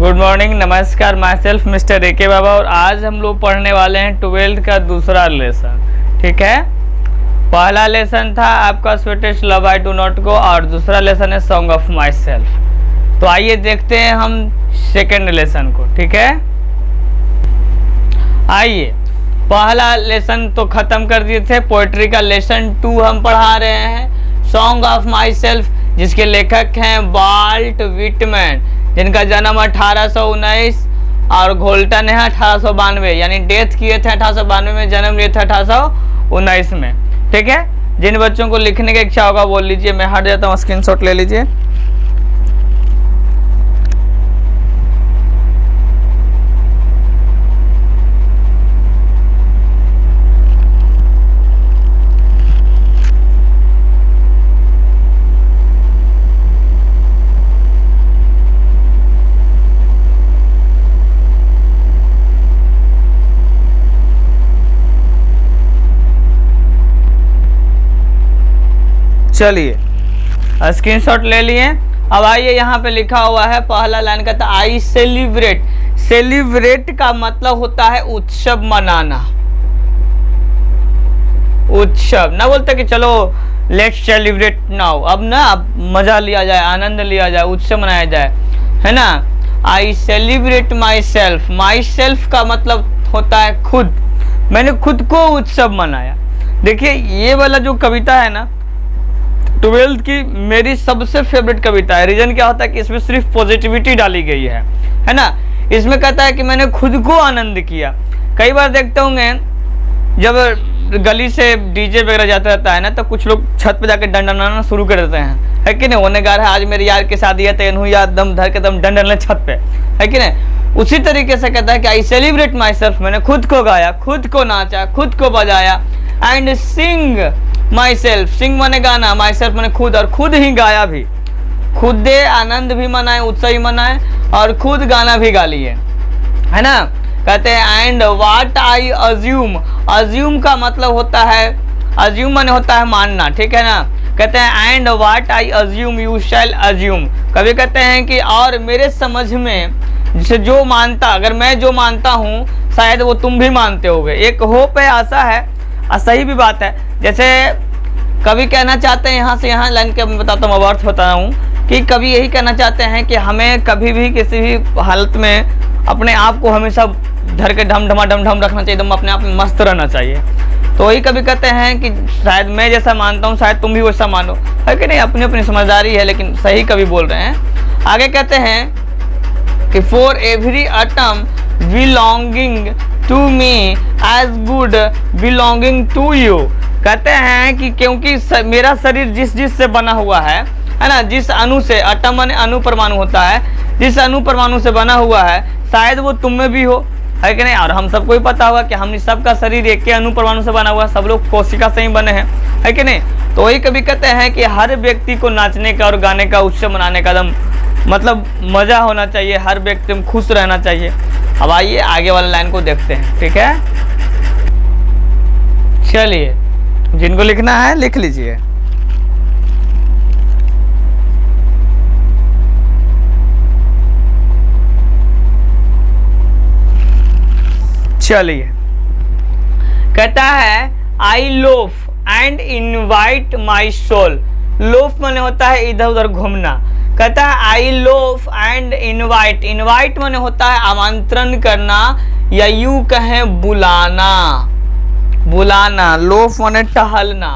Good morning, नमस्कार। My self mister A के बाबा और आज हम लोग पढ़ने वाले हैं 12th का दूसरा लेसन। ठीक है, पहला लेसन था आपका sweetest love I do not go और दूसरा लेसन है सॉन्ग ऑफ माई सेल्फ। तो आइए देखते हैं हम सेकेंड लेसन को। ठीक है, आइए पहला लेसन तो ख़त्म कर दिए थे। पोइट्री का लेसन 2 हम पढ़ा रहे हैं, सॉन्ग ऑफ माई सेल्फ, जिसके लेखक हैं वाल्ट व्हिटमैन, जिनका जन्म 1819 और घोल्टन है 1892, यानी डेथ किए थे 1892 में, जन्म लिए थे 1819 में। ठीक है, जिन बच्चों को लिखने की इच्छा होगा बोल लीजिए, मैं हट जाता हूँ, स्क्रीनशॉट ले लीजिए। चलिए स्क्रीनशॉट ले लिए। अब आइए, यहाँ पे लिखा हुआ है पहला लाइन का था आई सेलिब्रेट। सेलिब्रेट का मतलब होता है उत्सव मनाना। उत्सव ना बोलते कि चलो लेट्स सेलिब्रेट नाउ, अब ना मजा लिया जाए, आनंद लिया जाए, उत्सव मनाया जाए, है ना। I celebrate my self. My self का मतलब होता है खुद। मैंने खुद को उत्सव मनाया। देखिए ये वाला जो कविता है ना 12th की मेरी सबसे फेवरेट कविता है। रीजन क्या होता है कि इसमें सिर्फ पॉजिटिविटी डाली गई है ना। इसमें कहता है कि मैंने खुद को आनंद किया। कई बार देखते होंगे जब गली से डीजे वगैरह जाता रहता है ना, तो कुछ लोग छत पे जाकर डंडनाना शुरू कर देते हैं, है कि नहीं। होने गा रहा है आज मेरे यार के शादी है, तेनू यार दम धर के दम डंडन छत पे, है कि नहीं। उसी तरीके से कहता है कि आई सेलिब्रेट माई सेल्फ, मैंने खुद को गाया, खुद को नाचा, खुद को बजाया। एंड सिंग माई सेल्फ, सिंग माने गाना, माई सेल्फ माने खुद, और खुद ही गाया भी। खुद आनंद भी मनाए, उत्सव भी मनाए और खुद गाना भी गा लिए, है ना। कहते हैं and what I assume. Assume का मतलब होता है, अज्यूम माने होता है मानना, ठीक है ना। कहते हैं and what I assume you shall assume. कभी कहते हैं कि और मेरे समझ में जिसे जो मानता, अगर मैं जो मानता हूँ शायद वो तुम भी मानते होगे। एक होप है, आशा है, सही भी बात है। जैसे कभी कहना चाहते हैं, यहाँ से यहाँ लाइन के मैं बताता हूँ, अर्थ बता रहा हूँ कि कभी यही कहना चाहते हैं कि हमें कभी भी किसी भी हालत में अपने आप को हमेशा धर के ढम रखना चाहिए, एकदम अपने आप में मस्त रहना चाहिए। तो वही कभी कहते हैं कि शायद मैं जैसा मानता हूँ शायद तुम भी वैसा मानो, है कि नहीं। अपनी अपनी समझदारी है, लेकिन सही कभी बोल रहे हैं। आगे कहते हैं कि for every atom belonging to me as good belonging to you. कहते हैं कि क्योंकि मेरा शरीर जिस से बना हुआ है ना, जिस अणु से, अटम माने अणु परमाणु होता है, जिस अणु परमाणु से बना हुआ है शायद वो तुम में भी हो, है कि नहीं। और हम सबको ही पता होगा कि हम सबका शरीर एक के अणु परमाणु से बना हुआ है, सब लोग कोशिका से ही बने हैं, है कि नहीं। तो वही कभी कहते हैं कि हर व्यक्ति को नाचने का और गाने का, उत्सव मनाने का एकदम मतलब मज़ा होना चाहिए, हर व्यक्ति में खुश रहना चाहिए। अब आइए आगे वाला लाइन को देखते हैं। ठीक है, चलिए जिनको लिखना है लिख लीजिए। चलिए, कहता है I loaf and invite my soul. Loaf माने होता है इधर उधर घूमना। कहता है I loaf and invite. Invite माने होता है आमंत्रण करना, या यूं कहें बुलाना। बुलाना, लोफ माने टहलना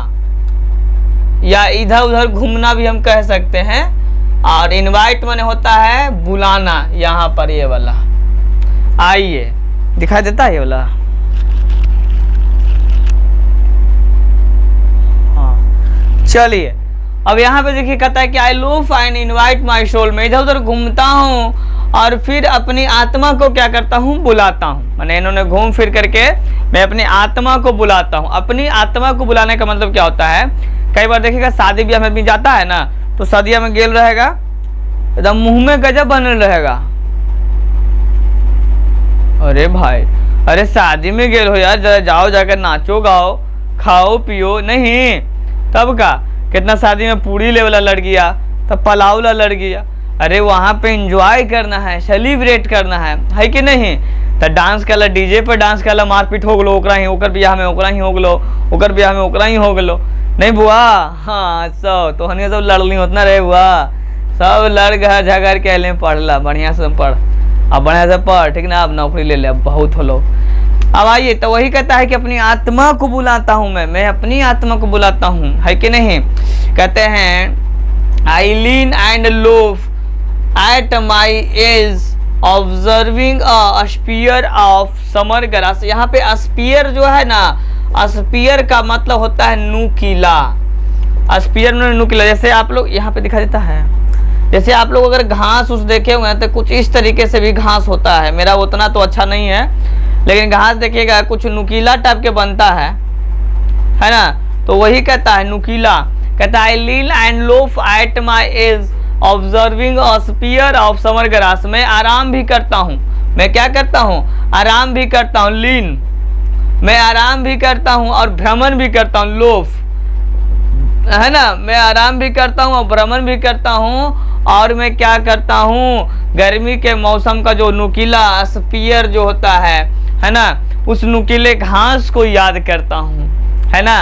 या इधर उधर घूमना भी हम कह सकते हैं। और इनवाइट माने होता है बुलाना। यहाँ पर ये वाला आइए दिखाई देता है, ये वाला हाँ। चलिए अब यहाँ पे देखिए, कहता है कि I loaf and invite my soul. मैं इधर उधर घूमता हूँ और फिर अपनी आत्मा को क्या करता हूँ, बुलाता हूँ। मैंने इन्होंने घूम फिर करके मैं अपनी आत्मा को बुलाता हूँ। अपनी आत्मा को बुलाने का मतलब क्या होता है, कई बार देखिएगा शादी ब्याह में भी जाता है ना, तो शादिया में गेल रहेगा, एकदम मुंह में गजब बनल रहेगा। अरे भाई, अरे शादी में गेल हो यार, जरा जाओ जाकर नाचो गाओ खाओ पियो। नहीं, तब का कितना शादी में पूड़ी ले वाला लड़ गया, तब पुलाव ला लड़ गया, अरे वहाँ पे एंजॉय करना है, सेलिब्रेट करना है कि नहीं। तो डांस कला, डीजे पर डांस कला, मारपीट हो गलो, ओकरा ही ओकर बियाह में ओकरा ही हो गलो, ओकर बियाह में ओकरा ही हो गलो, नहीं बुआ। हाँ सब तो हनिया सब लड़ली होतना रे बुआ, सब लड़ घर झगड़ के अहले पढ़ला, बढ़िया से पढ़, अब बढ़िया से पढ़, ठीक ना, अब नौकरी ले ले, अब बहुत हो लो। अब आइए, तो वही कहता है कि अपनी आत्मा को बुलाता हूँ मैं अपनी आत्मा को बुलाता हूँ, है कि नहीं। कहते हैं I lean and loaf at my ease observing a spear of summer grass. यहाँ पे स्पीयर जो है ना, स्पीयर का मतलब होता है नुकीला, स्पीयर में नुकीला। जैसे आप लोग यहाँ पे दिखा देता है, जैसे आप लोग अगर घास उस देखे हुए हैं तो कुछ इस तरीके से भी घास होता है, मेरा उतना तो अच्छा नहीं है, लेकिन घास देखिएगा कुछ नुकीला टाइप के बनता है ना। तो वही कहता है नुकीला, कहता है लीन and loaf at my ease observing a spear of summer grass. मैं आराम भी करता हूँ, मैं क्या करता हूँ, आराम भी करता हूँ, लीन, मैं आराम भी करता हूँ और भ्रमण भी करता हूँ, लोफ है ना, मैं आराम भी करता हूँ और भ्रमण भी करता हूँ। और मैं क्या करता हूँ, गर्मी के मौसम का जो नुकीला स्पीयर जो होता है ना, उस नुकीले घास को याद करता हूँ, है ना।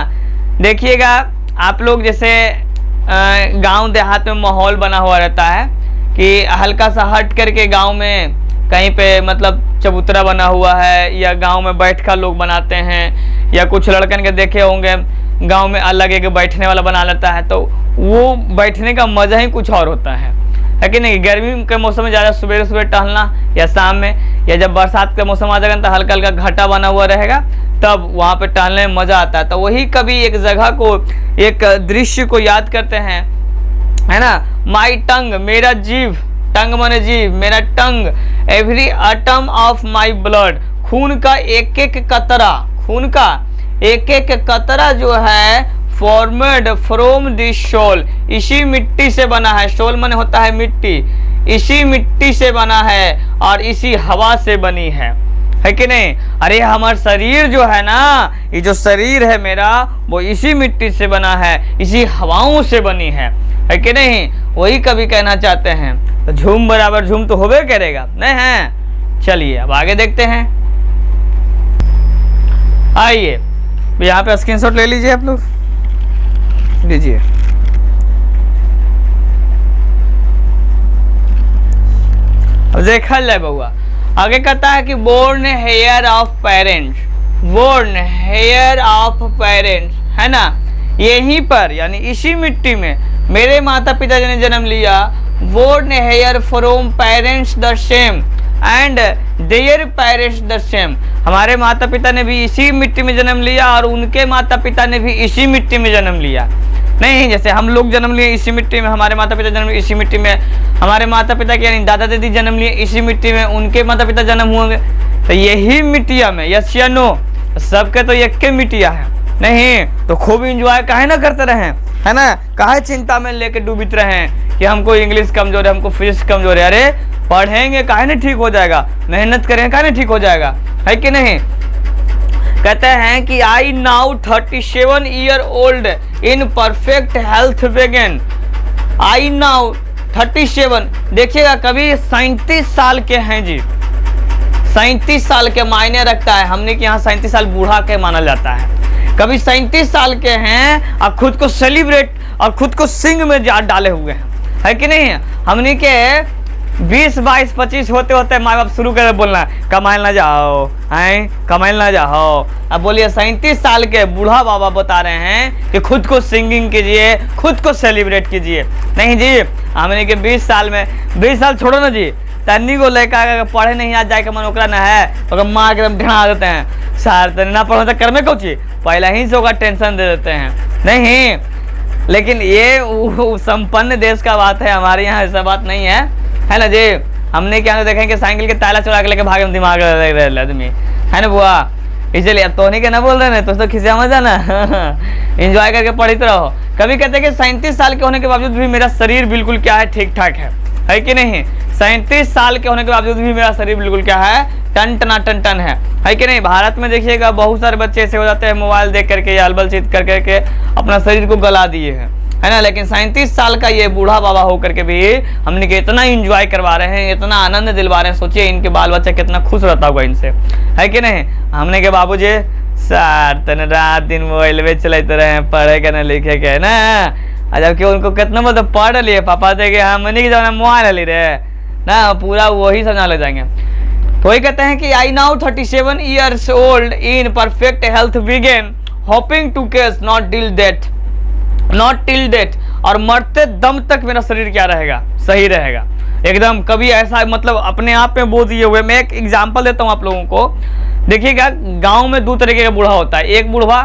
देखिएगा आप लोग जैसे गांव देहात में माहौल बना हुआ रहता है कि हल्का सा हट करके गांव में कहीं पे मतलब चबूतरा बना हुआ है, या गांव में बैठका लोग बनाते हैं, या कुछ लड़कन के देखे होंगे गांव में अलग एक बैठने वाला बना लेता है, तो वो बैठने का मजा ही कुछ और होता है कि नहीं। गर्मी के मौसम में ज़्यादा सुबह सुबह टहलना, या शाम में, या जब बरसात का मौसम आ जाएगा तो हल्का हल्का घटा बना हुआ रहेगा, तब वहाँ पे टहलने में मजा आता है। तो वही कभी एक जगह को, एक दृश्य को याद करते हैं, है ना। माई टंग, मेरा जीव, टंग माने जीव, मेरा tongue every atom of my blood, खून का एक एक कतरा, खून का एक एक कतरा जो है फॉर्मेड फ्रॉम दिस सोल, इसी मिट्टी से बना है, सोल माने होता है मिट्टी, इसी मिट्टी से बना है और इसी हवा से बनी है कि नहीं। अरे हमारा शरीर जो है ना, ये जो शरीर है मेरा, वो इसी मिट्टी से बना है, इसी हवाओं से बनी है कि नहीं। वही कभी कहना चाहते हैं, तो झूम बराबर झूम तो होबे करेगा, नहीं है। चलिए अब आगे देखते हैं। आइए यहाँ पे स्क्रीनशॉट ले लीजिए, आप लोग लीजिए। अब देखा जाए बउआ, आगे कहता है कि born here of parents, born here of parents, है ना। यहीं पर यानी इसी मिट्टी में मेरे माता पिता ने जन्म लिया। Born here from parents the same and their parents the same, हमारे माता पिता ने भी इसी मिट्टी में जन्म लिया और उनके माता पिता ने भी इसी मिट्टी में जन्म लिया। नहीं जैसे हम लोग जन्म लिए इसी मिट्टी में, हमारे माता पिता जन्म लिए इसी मिट्टी में, हमारे माता पिता के यानी दादा दादी जन्म लिए इसी मिट्टी में, उनके माता पिता जन्म हुए, तो यही मिट्टिया में, यस या नो, सबके तो एक के मिट्टिया है। नहीं तो खूब इंजॉय काहे ना करते रहें, है ना, काहे चिंता में लेके डूबित रहें कि हमको इंग्लिश कमजोर है, हमको फिजिक्स कमजोर है। अरे पढ़ेंगे काहे नहीं ठीक हो जाएगा, मेहनत करेंगे काहे नहीं ठीक हो जाएगा, है कि नहीं। कहते हैं कि I now 37 year old in perfect health बेगन, आई नाउ 37, देखिएगा कभी 37 साल के हैं जी, 37 साल के मायने रखता है, हमने के यहाँ 37 साल बूढ़ा के माना जाता है। कभी 37 साल के हैं और खुद को सेलिब्रेट और खुद को सिंग में डाले हुए हैं, है कि नहीं। हमने के 20, 22, 25 होते होते माँ बाप शुरू कर बोलना कमाइल ना जाओ, हैं कमाइल ना जाओ। अब बोलिए 37 साल के बूढ़ा बाबा बता रहे हैं कि खुद को सिंगिंग कीजिए, खुद को सेलिब्रेट कीजिए। नहीं जी, हमने के 20 साल में, 20 साल छोड़ो ना जी, तन्नी को लेकर पढ़े नहीं आज जाए मन ओकरा ना है तो मार के ढा देते हैं, सर तनी ना पढ़ो तो कर में कौची, पहले ही से होगा टेंशन दे देते हैं। नहीं लेकिन ये संपन्न देश का बात है, हमारे यहाँ ऐसा बात नहीं है, है ना जी। हमने क्या देखेंगे साइकिल के ताला चुरा के लेके भागे दिमाग आदमी, है ना बुआ, इसलिए अब तो नहीं के ना बोल रहे हैं तो खिसिया मजा ना एंजॉय करके पढ़ते रहो। कभी कहते हैं कि 37 साल के होने के बावजूद भी मेरा शरीर बिल्कुल क्या है, ठीक ठाक है कि नहीं। 37 साल के होने के बावजूद भी मेरा शरीर बिल्कुल क्या है, टन टना टन टन है कि नहीं। भारत में देखिएगा बहुत सारे बच्चे ऐसे हो जाते हैं मोबाइल देख करके या अलबल चित कर करके अपना शरीर को गला दिए हैं, है ना। लेकिन 37 साल का ये बूढ़ा बाबा होकर के भी हमने के इतना एंजॉय करवा रहे हैं, इतना आनंद दिलवा रहे हैं। सोचिए इनके बाल बच्चा कितना खुश रहता होगा इनसे, है कि नहीं। हमने के बाबूजी सर तन रात दिन मोबाइल में चलाते रहे, पढ़े के ना लिखे के ना, जबकि उनको कितना मतलब पढ़ लिए पापा थे कि हमने की जमाना मोबाइल ले रहे ना, पूरा वही समझा ले जाएंगे। तो वही कहते हैं कि I now 37 years old in perfect health begin hoping to catch not till death, और मरते दम तक मेरा शरीर क्या रहेगा, सही रहेगा एकदम। कभी ऐसा मतलब अपने आप में बोल दिए हुए। मैं एक एग्जांपल देता हूँ आप लोगों को, देखिएगा गांव में दो तरीके का बूढ़ा होता है। एक बूढ़ा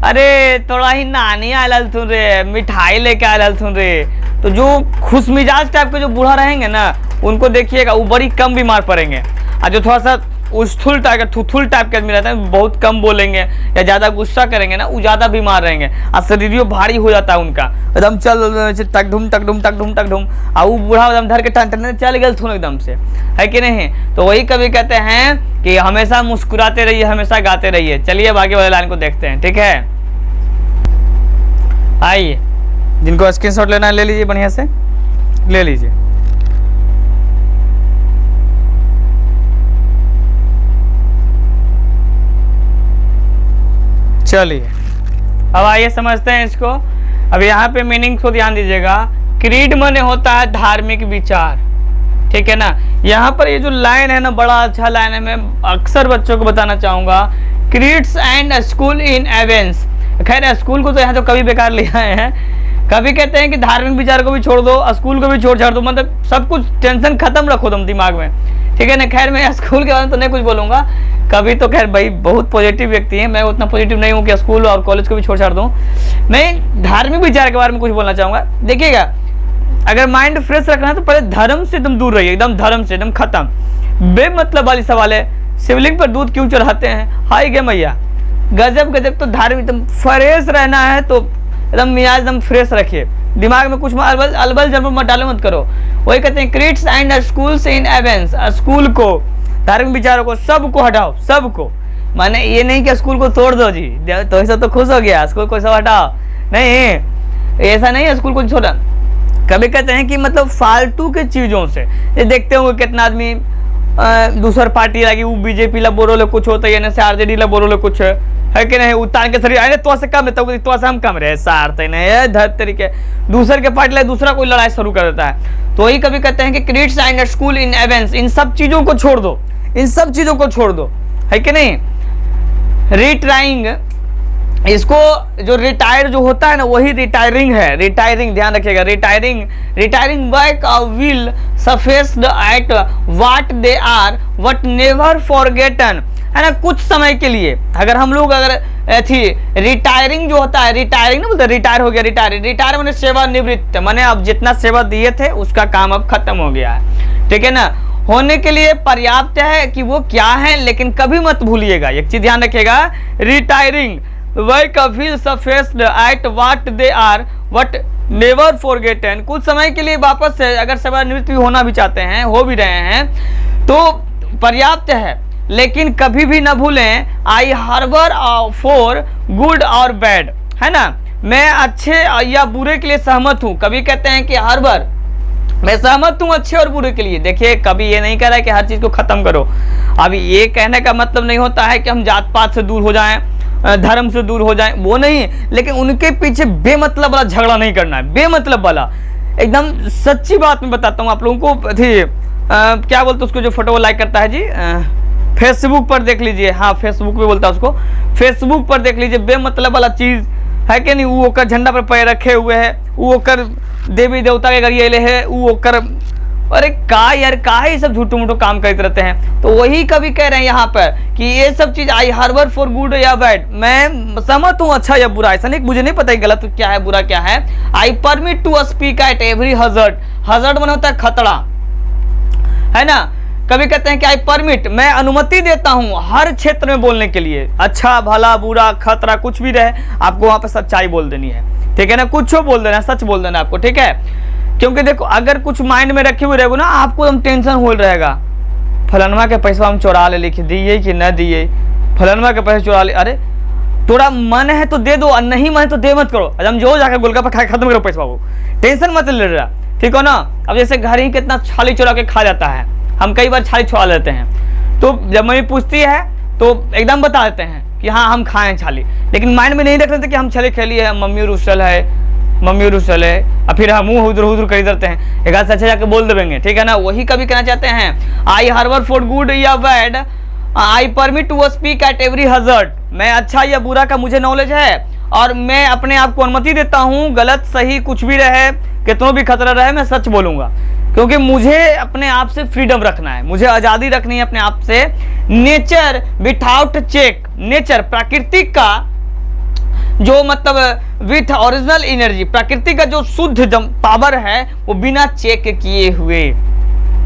अरे थोड़ा ही नानी आयल थुन रे, मिठाई लेके आयल थुन रे, तो जो खुश मिजाज टाइप के जो बूढ़ा रहेंगे ना, उनको देखिएगा वो बड़ी कम बीमार पड़ेंगे। और जो थोड़ा सा उस्थुल टाइप का थुथुल टाइप के आदमी रहता है, बहुत कम बोलेंगे या ज़्यादा गुस्सा करेंगे ना, वो ज़्यादा बीमार रहेंगे और शरीर भारी हो जाता है उनका, एकदम चल टक ढूम टक ढूम टक ढूम टक ढूम, और वो बूढ़ा एकदम धर के टन चल गए थून एकदम से, है कि नहीं। तो वही कभी कहते हैं कि हमेशा मुस्कुराते रहिए, हमेशा गाते रहिए। चलिए अब आगे वाले लाइन को देखते हैं, ठीक है। आइए, जिनको स्क्रीनशॉट लेना है ले लीजिए, बढ़िया से ले लीजिए। चलिए अब आइए समझते हैं इसको। अब यहाँ पे मीनिंग को ध्यान दीजिएगा। क्रीड माने होता है धार्मिक विचार, ठीक है ना। यहाँ पर ये जो लाइन है ना, बड़ा अच्छा लाइन है, मैं अक्सर बच्चों को बताना चाहूँगा। क्रीड्स एंड स्कूल इन एवेंस, खैर स्कूल को तो यहाँ तो कभी बेकार ले आए हैं। कभी कहते हैं कि धार्मिक विचार को भी छोड़ दो, स्कूल को भी छोड़ दो, मतलब सब कुछ टेंशन खत्म रखो तुम दिमाग में, ठीक है ना। खैर मैं स्कूल के बारे में तो नहीं कुछ बोलूँगा, कभी तो खैर भाई बहुत पॉजिटिव व्यक्ति है, मैं उतना पॉजिटिव नहीं हूँ कि स्कूल और कॉलेज को भी छोड़ दूँ। मैं धार्मिक विचार के बारे में कुछ बोलना चाहूँगा। देखिएगा, अगर माइंड फ्रेश रखना है तो पहले धर्म से एकदम दूर रहिए, एकदम धर्म से एकदम खत्म। बेमतलब वाली सवाल है, शिवलिंग पर दूध क्यों चढ़ाते हैं, हाय गे मैया, गजब गजब। तो धार्मिक एकदम फ्रेश रहना है तो एकदम मिजाज एकदम फ्रेश रखिए, दिमाग में कुछ अलबल जल्बल मत डालो, मत करो। वही कहते हैं creeds and schools in एवेंस, school को, धार्मिक विचारों को, सबको हटाओ, सबको। माने ये नहीं कि स्कूल को तोड़ दो जी, तो ऐसा तो खुश हो गया, स्कूल को सब हटाओ, नहीं ऐसा नहीं है, स्कूल को छोड़ा। कभी कहते हैं कि मतलब फालतू के चीज़ों से, ये देखते होंगे कितना आदमी दूसर पार्टी लगी, वो बीजेपी ला बोलो ले कुछ होता है, से आरजेडी ला बोलो ले कुछ है कि नहीं, उतार के शरीर अरे तो से कम रहता है, तो से हम कम रहे सारते नहीं धर तरीके, दूसर के पार्टी ला दूसरा कोई लड़ाई शुरू कर देता है। तो वही कभी कहते हैं कि क्रीड्स एंड स्कूल इन एवेंस, इन सब चीज़ों को छोड़ दो, इन सब चीज़ों को छोड़ दो, है कि नहीं। रिटायरिंग, इसको जो रिटायर जो होता है ना, वही रिटायरिंग है, रिटायरिंग ध्यान रखिएगा। Retiring back while sufficed at what they are what never forgotten, है ना। कुछ समय के लिए अगर हम लोग अगर थी रिटायरिंग जो होता है, रिटायरिंग ना बोलते, रिटायर हो गया, रिटायर मैंने सेवानिवृत्त, मैंने अब जितना सेवा दिए थे उसका काम अब खत्म हो गया है, ठीक है ना। होने के लिए पर्याप्त है कि वो क्या है, लेकिन कभी मत भूलिएगा, एक चीज ध्यान रखिएगा। रिटायरिंग वही कभी sufficed at what they are what never forgotten, कुछ समय के लिए वापस से अगर सेवानिवृत्त भी होना भी चाहते हैं, हो भी रहे हैं, तो पर्याप्त है, लेकिन कभी भी न भूलें आई हार्बर फॉर गुड और बैड, है ना। मैं अच्छे या बुरे के लिए सहमत हूँ, कभी कहते हैं कि हार्बर, मैं सहमत हूँ अच्छे और बुरे के लिए। देखिए कभी ये नहीं कह रहा है कि हर चीज को खत्म करो। अभी ये कहने का मतलब नहीं होता है कि हम जात पात से दूर हो जाएं, धर्म से दूर हो जाएं, वो नहीं, लेकिन उनके पीछे बेमतलब वाला झगड़ा नहीं करना है, बेमतलब वाला। एकदम सच्ची बात मैं बताता हूँ आप लोगों को, क्या बोलते उसको जो फोटो लाइक करता है जी, फेसबुक पर देख लीजिए, हाँ फेसबुक पे बोलता है उसको, फेसबुक पर देख लीजिए, बेमतलब वाला चीज़ है कि नहीं। वो ओकर झंडा पर पैर रखे हुए है, वो ओकर देवी देवता के गरिए है, वो ओकर, अरे का यार का ही सब झूठो मूठो काम करते रहते हैं। तो वही कभी कह रहे हैं यहाँ पर कि ये सब चीज़ आई हार्बर फॉर गुड या बैड, मैं सहमत हूँ अच्छा या बुरा, ऐसा नहीं, मुझे नहीं पता गलत क्या है बुरा क्या है। I permit to speak at every hazard, hazard मन होता है खतरा, है ना। कभी कहते हैं कि आई परमिट, मैं अनुमति देता हूं हर क्षेत्र में बोलने के लिए, अच्छा भला बुरा खतरा कुछ भी रहे, आपको वहां पर सच्चाई बोल देनी है, ठीक है ना। कुछ बोल देना, सच बोल देना आपको, ठीक है। क्योंकि देखो अगर कुछ माइंड में रखे हुए रहेगा ना, आपको एकदम टेंशन हो रहेगा, फलनवा के पैसा हम चुरा ले, लिख दिए कि न दिए, फलनवा के पैसे चुरा ले, अरे थोड़ा मन है तो दे दो और नहीं मन है तो दे मत करो, हम जो जाकर गोलगप्पा खा खत्म करो पैसा बाबू, टेंशन मत ले रहा, ठीक हो ना। अब जैसे घर ही कितना छाली चुरा के खा जाता है, हम कई बार छाली छुड़ा लेते हैं, तो जब मम्मी पूछती है तो एकदम बता देते हैं कि हाँ हम खाएं छाली, लेकिन माइंड में नहीं रख लेते कि हम छाली खेली है, मम्मी रुसल है, मम्मी रुसल है, और फिर हम मुँह उधर उधर कर देते हैं, एक हाथ से अच्छा जाके बोल देंगे, ठीक है ना। वही कभी कहना चाहते हैं, आई हार्बर फॉर गुड या bad, I permit to speak at every hazard, मैं अच्छा या बुरा का मुझे नॉलेज है और मैं अपने आप को अनुमति देता हूँ, गलत सही कुछ भी रहे, कितना भी खतरा रहे, मैं सच बोलूँगा, क्योंकि मुझे अपने आप से फ्रीडम रखना है, मुझे आज़ादी रखनी है अपने आप से। नेचर विथआउट चेक, नेचर प्रकृति का जो मतलब विथ ओरिजिनल एनर्जी, प्रकृति का जो शुद्ध पावर है वो बिना चेक किए हुए।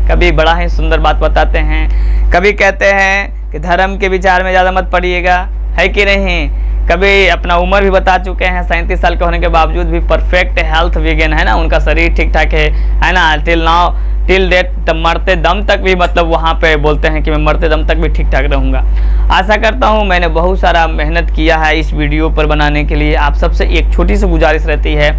कभी बड़ा ही सुंदर बात बताते हैं, कभी कहते हैं कि धर्म के विचार में ज़्यादा मत पड़िएगा, है कि नहीं। कभी अपना उम्र भी बता चुके हैं, 37 साल के होने के बावजूद भी परफेक्ट हेल्थ विगेन है ना, उनका शरीर ठीक ठाक है ना, टिल नाउ टिल डेट, मरते दम तक भी मतलब वहाँ पे बोलते हैं कि मैं मरते दम तक भी ठीक ठाक रहूँगा। आशा करता हूँ, मैंने बहुत सारा मेहनत किया है इस वीडियो पर बनाने के लिए। आप सबसे एक छोटी सी गुजारिश रहती है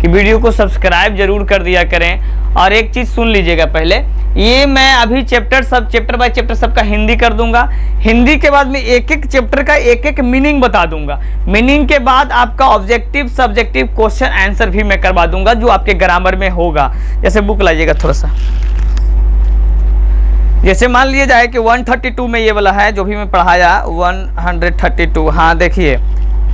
कि वीडियो को सब्सक्राइब जरूर कर दिया करें। और एक चीज़ सुन लीजिएगा, पहले ये मैं अभी चैप्टर बाय चैप्टर सबका हिंदी कर दूंगा, हिंदी के बाद में एक एक चैप्टर का एक एक मीनिंग बता दूंगा, मीनिंग के बाद आपका ऑब्जेक्टिव सब्जेक्टिव क्वेश्चन आंसर भी मैं करवा दूंगा जो आपके ग्रामर में होगा। जैसे बुक लाइएगा थोड़ा सा, जैसे मान लिया जाए कि 132 में ये वाला है जो भी मैं पढ़ाया 132, हाँ देखिए,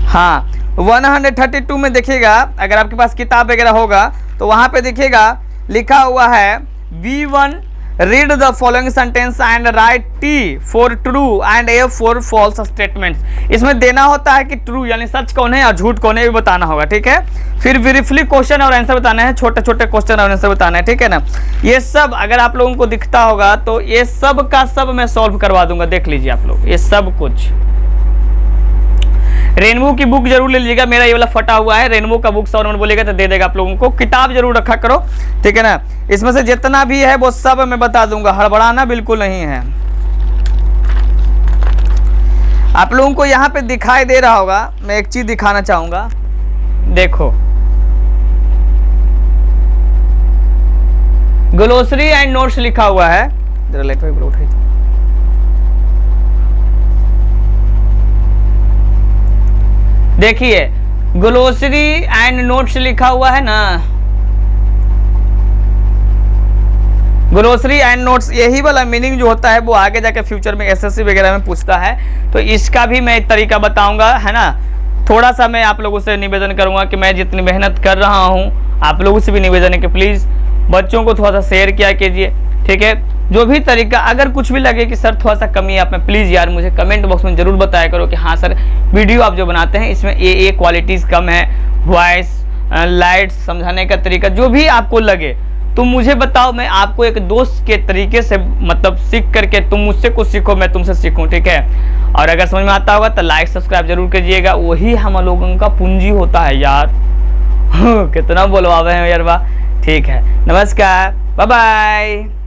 हाँ 132 में देखिएगा, अगर आपके पास किताब वगैरह होगा तो वहाँ पे देखिएगा लिखा हुआ है V1 read the following sentence and write T for true and A for false statements. इसमें देना होता है कि ट्रू यानी सच कौन है और झूठ कौन है, ये बताना होगा, ठीक है। फिर ब्रीफली क्वेश्चन और आंसर बताना है, छोटे छोटे क्वेश्चन और आंसर बताना है, ठीक है ना। ये सब अगर आप लोगों को दिखता होगा तो ये सब का सब मैं सॉल्व करवा दूंगा, देख लीजिए आप लोग ये सब कुछ। रेनबो की बुक जरूर ले लीजिएगा, मेरा ये वाला फटा हुआ है, रेनबो का बुक 100 नंबर बोलेगा तो दे देगा आप लोगों को। किताब जरूर रखा करो, ठीक है ना। इसमें से जितना भी है वो सब मैं बता दूंगा, हड़बड़ाना बिल्कुल नहीं है। आप लोगों को यहाँ पे दिखाई दे रहा होगा, मैं एक चीज दिखाना चाहूंगा, देखो ग्लोसरी एंड नोट्स लिखा हुआ है, जरा लाइट वाइट उठाइए। देखिए ग्लोसरी एंड नोट्स लिखा हुआ है ना, ग्लोसरी एंड नोट्स, यही वाला मीनिंग जो होता है वो आगे जाके फ्यूचर में एसएससी वगैरह में पूछता है, तो इसका भी मैं एक तरीका बताऊंगा, है ना। थोड़ा सा मैं आप लोगों से निवेदन करूंगा कि मैं जितनी मेहनत कर रहा हूं, आप लोगों से भी निवेदन है कि प्लीज़ बच्चों को थोड़ा सा शेयर किया कीजिए, ठीक है। जो भी तरीका, अगर कुछ भी लगे कि सर थोड़ा सा कमी है आप में, प्लीज़ यार मुझे कमेंट बॉक्स में ज़रूर बताया करो कि हाँ सर वीडियो आप जो बनाते हैं इसमें ये क्वालिटीज़ कम है, वॉइस लाइट्स समझाने का तरीका जो भी आपको लगे तुम मुझे बताओ, मैं आपको एक दोस्त के तरीके से मतलब सीख करके तुम मुझसे कुछ सीखो, मैं तुमसे सीखूं, ठीक है। और अगर समझ में आता होगा तो लाइक सब्सक्राइब जरूर कीजिएगा, वही हम लोगों का पूंजी होता है यार। कितना बोलवावे हैं यार वाह, ठीक है। नमस्कार, बाय बाय।